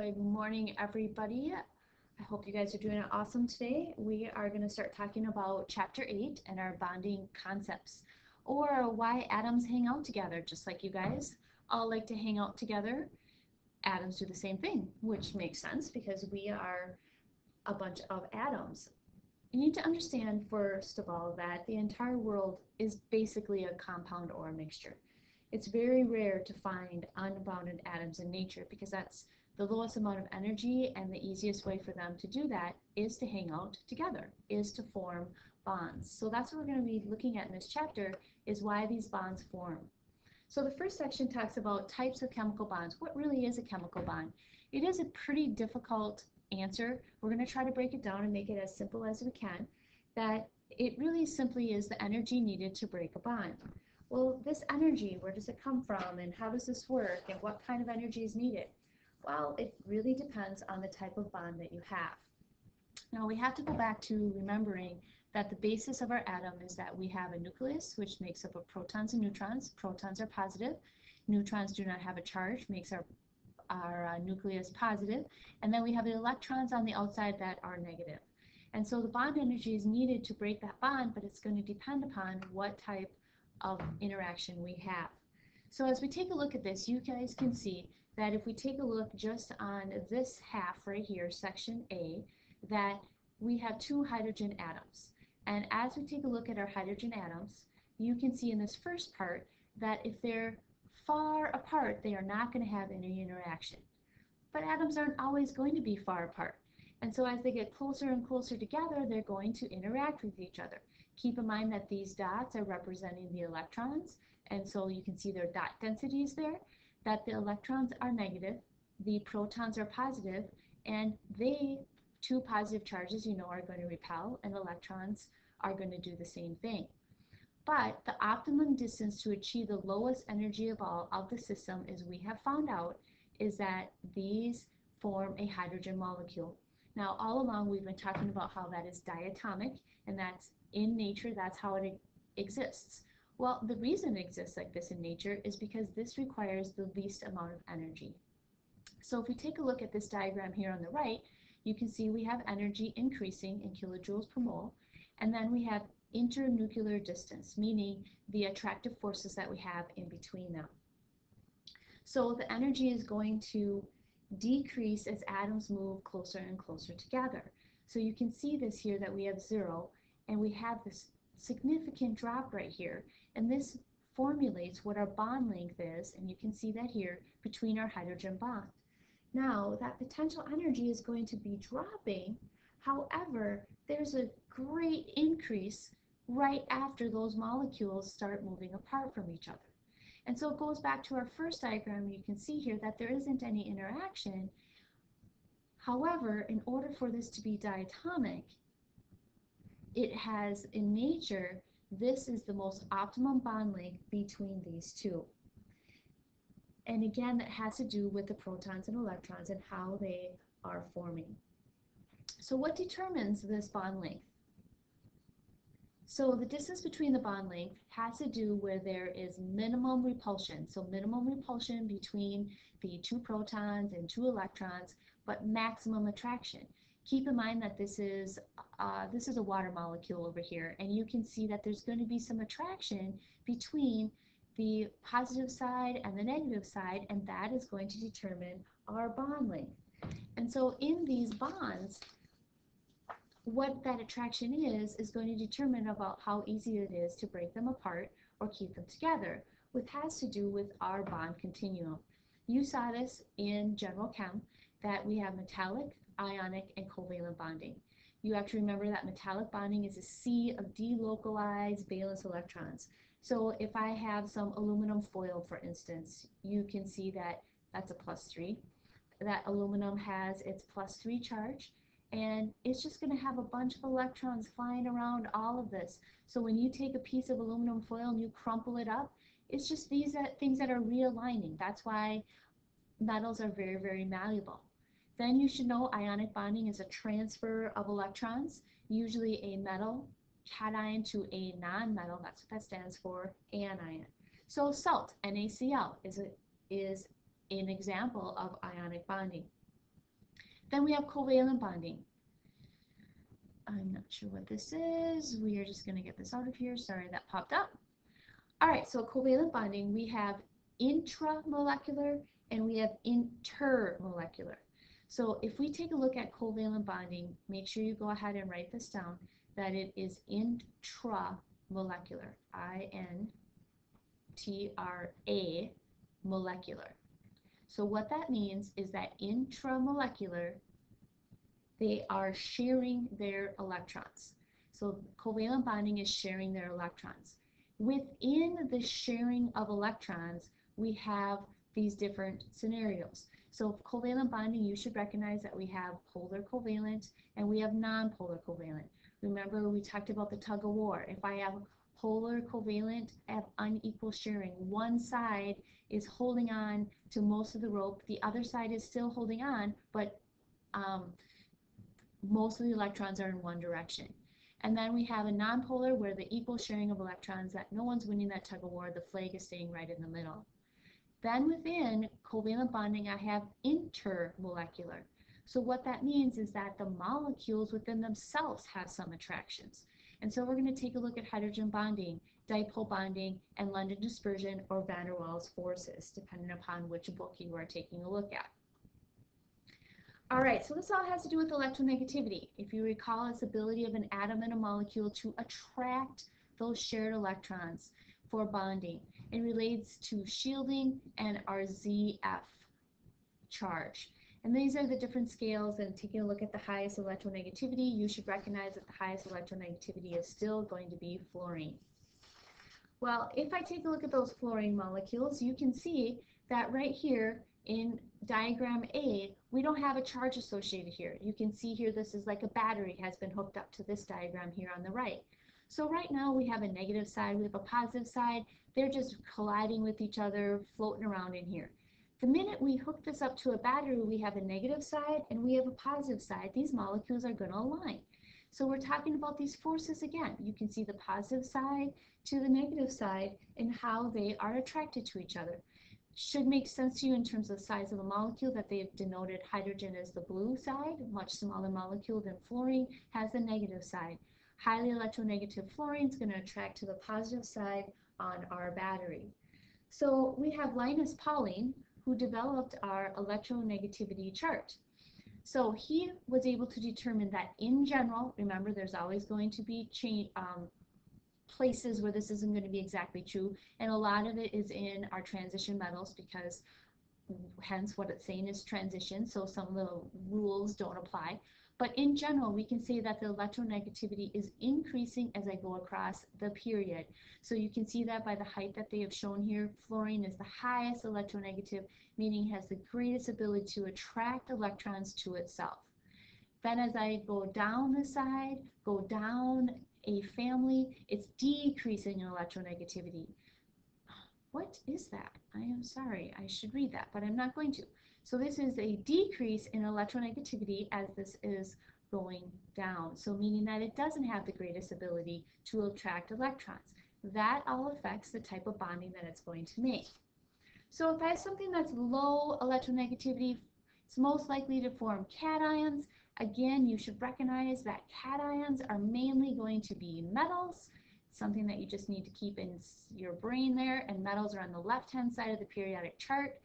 Good morning, everybody. I hope you guys are doing awesome today. We are going to start talking about Chapter 8 and our bonding concepts, or why atoms hang out together, just like you guys all like to hang out together. Atoms do the same thing, which makes sense because we are a bunch of atoms. You need to understand, first of all, that the entire world is basically a compound or a mixture. It's very rare to find unbounded atoms in nature because that's the lowest amount of energy, and the easiest way for them to do that is to hang out together, is to form bonds. So that's what we're going to be looking at in this chapter, is why these bonds form. So the first section talks about types of chemical bonds. What really is a chemical bond? It is a pretty difficult answer. We're going to try to break it down and make it as simple as we can, that it really simply is the energy needed to break a bond. Well, this energy, where does it come from, and how does this work, and what kind of energy is needed? Well, it really depends on the type of bond that you have. Now, we have to go back to remembering that the basis of our atom is that we have a nucleus, which makes up of protons and neutrons. Protons are positive. Neutrons do not have a charge, makes our nucleus positive. And then we have the electrons on the outside that are negative. And so the bond energy is needed to break that bond, but it's going to depend upon what type of interaction we have. So as we take a look at this, you guys can see that if we take a look just on this half right here, section A, that we have two hydrogen atoms. And as we take a look at our hydrogen atoms, you can see in this first part that if they're far apart, they are not going to have any interaction. But atoms aren't always going to be far apart. And so as they get closer and closer together, they're going to interact with each other. Keep in mind that these dots are representing the electrons, and so you can see their dot densities there, that the electrons are negative, the protons are positive, and two positive charges, are going to repel, and electrons are going to do the same thing. But the optimum distance to achieve the lowest energy of all of the system, as we have found out, is that these form a hydrogen molecule. Now, all along we've been talking about how that is diatomic, and that's in nature, that's how it exists. Well, the reason it exists like this in nature is because this requires the least amount of energy. So if we take a look at this diagram here on the right, you can see we have energy increasing in kilojoules per mole, and then we have internuclear distance, meaning the attractive forces that we have in between them. So the energy is going to decrease as atoms move closer and closer together. So you can see this here, that we have 0, and we have this significant drop right here, and this formulates what our bond length is, and you can see that here, between our hydrogen bond. Now, that potential energy is going to be dropping. However, there's a great increase right after those molecules start moving apart from each other. And so it goes back to our first diagram. You can see here that there isn't any interaction. However, in order for this to be diatomic, it has, in nature, this is the most optimum bond length between these two. And again, that has to do with the protons and electrons and how they are forming. So what determines this bond length? So the distance between the bond length has to do where there is minimum repulsion. So minimum repulsion between the two protons and two electrons, but maximum attraction. Keep in mind that this is a water molecule over here, and you can see that there's going to be some attraction between the positive side and the negative side, and that is going to determine our bond length. And so in these bonds, what that attraction is going to determine about how easy it is to break them apart or keep them together, which has to do with our bond continuum. You saw this in general chem, that we have metallic, ionic, and covalent bonding. You have to remember that metallic bonding is a sea of delocalized valence electrons. So if I have some aluminum foil, for instance, you can see that that's a +3. That aluminum has its +3 charge, and it's just going to have a bunch of electrons flying around all of this. So when you take a piece of aluminum foil and you crumple it up, it's just these things that are realigning. That's why metals are very, very malleable. Then you should know ionic bonding is a transfer of electrons, usually a metal cation to a non-metal. That's what that stands for, anion. So salt, NaCl, is an example of ionic bonding. Then we have covalent bonding. I'm not sure what this is. We are just going to get this out of here. Sorry, that popped up. All right, so covalent bonding, we have intramolecular and we have intermolecular. So if we take a look at covalent bonding, make sure you go ahead and write this down, that it is intramolecular, I-N-T-R-A, molecular. So what that means is that intramolecular, they are sharing their electrons. So covalent bonding is sharing their electrons. Within the sharing of electrons, we have these different scenarios. So covalent bonding, you should recognize that we have polar covalent and we have non-polar covalent. Remember, we talked about the tug of war. If I have polar covalent, I have unequal sharing. One side is holding on to most of the rope, the other side is still holding on, but most of the electrons are in one direction. And then we have a nonpolar where the equal sharing of electrons, that no one's winning that tug of war, the flag is staying right in the middle. Then within covalent bonding, I have intermolecular. So what that means is that the molecules within themselves have some attractions. And so we're going to take a look at hydrogen bonding, dipole bonding, and London dispersion or van der Waals forces, depending upon which book you are taking a look at. All right, so this all has to do with electronegativity. If you recall, it's the ability of an atom and a molecule to attract those shared electrons for bonding. It relates to shielding and our ZF charge. And these are the different scales, and taking a look at the highest electronegativity, you should recognize that the highest electronegativity is still going to be fluorine. Well, if I take a look at those fluorine molecules, you can see that right here in diagram A, we don't have a charge associated here. You can see here this is like a battery has been hooked up to this diagram here on the right. So right now we have a negative side, we have a positive side. They're just colliding with each other, floating around in here. The minute we hook this up to a battery, we have a negative side and we have a positive side. These molecules are going to align. So we're talking about these forces again. You can see the positive side to the negative side and how they are attracted to each other. Should make sense to you in terms of the size of the molecule, that they've denoted hydrogen as the blue side, much smaller molecule than fluorine, has the negative side. Highly electronegative fluorine is going to attract to the positive side on our battery. So we have Linus Pauling, who developed our electronegativity chart. So he was able to determine that in general, remember there's always going to be places where this isn't going to be exactly true, and a lot of it is in our transition metals, because hence what it's saying is transition, so some of the rules don't apply. But in general, we can say that the electronegativity is increasing as I go across the period. So you can see that by the height that they have shown here. Fluorine is the highest electronegative, meaning it has the greatest ability to attract electrons to itself. Then as I go down the side, go down a family, it's decreasing in electronegativity. What is that? I am sorry, I should read that, but I'm not going to. So this is a decrease in electronegativity as this is going down. So meaning that it doesn't have the greatest ability to attract electrons. That all affects the type of bonding that it's going to make. So if I have something that's low electronegativity, it's most likely to form cations. Again, you should recognize that cations are mainly going to be metals, something that you just need to keep in your brain there, and metals are on the left-hand side of the periodic chart.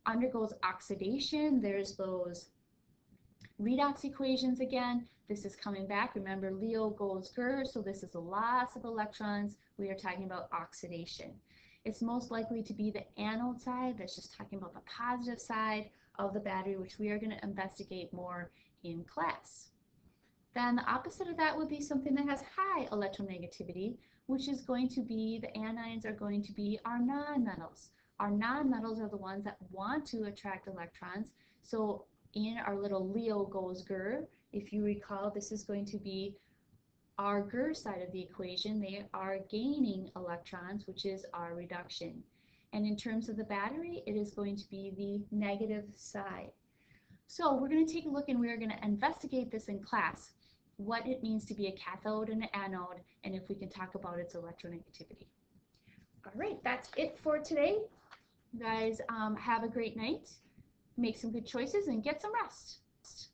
Undergoes oxidation, there's those redox equations again. This is coming back. Remember, Leo goes Ger, so this is a loss of electrons. We are talking about oxidation. It's most likely to be the anode side, that's just talking about the positive side of the battery, which we are going to investigate more in class. Then the opposite of that would be something that has high electronegativity, which is going to be, the anions are going to be our nonmetals. Our nonmetals are the ones that want to attract electrons. So in our little Leo goes Ger, if you recall, this is going to be our Ger side of the equation. They are gaining electrons, which is our reduction. And in terms of the battery, it is going to be the negative side. So we're going to take a look and we are going to investigate this in class, what it means to be a cathode and an anode, and if we can talk about its electronegativity. All right, that's it for today. You guys have a great night, make some good choices, and get some rest.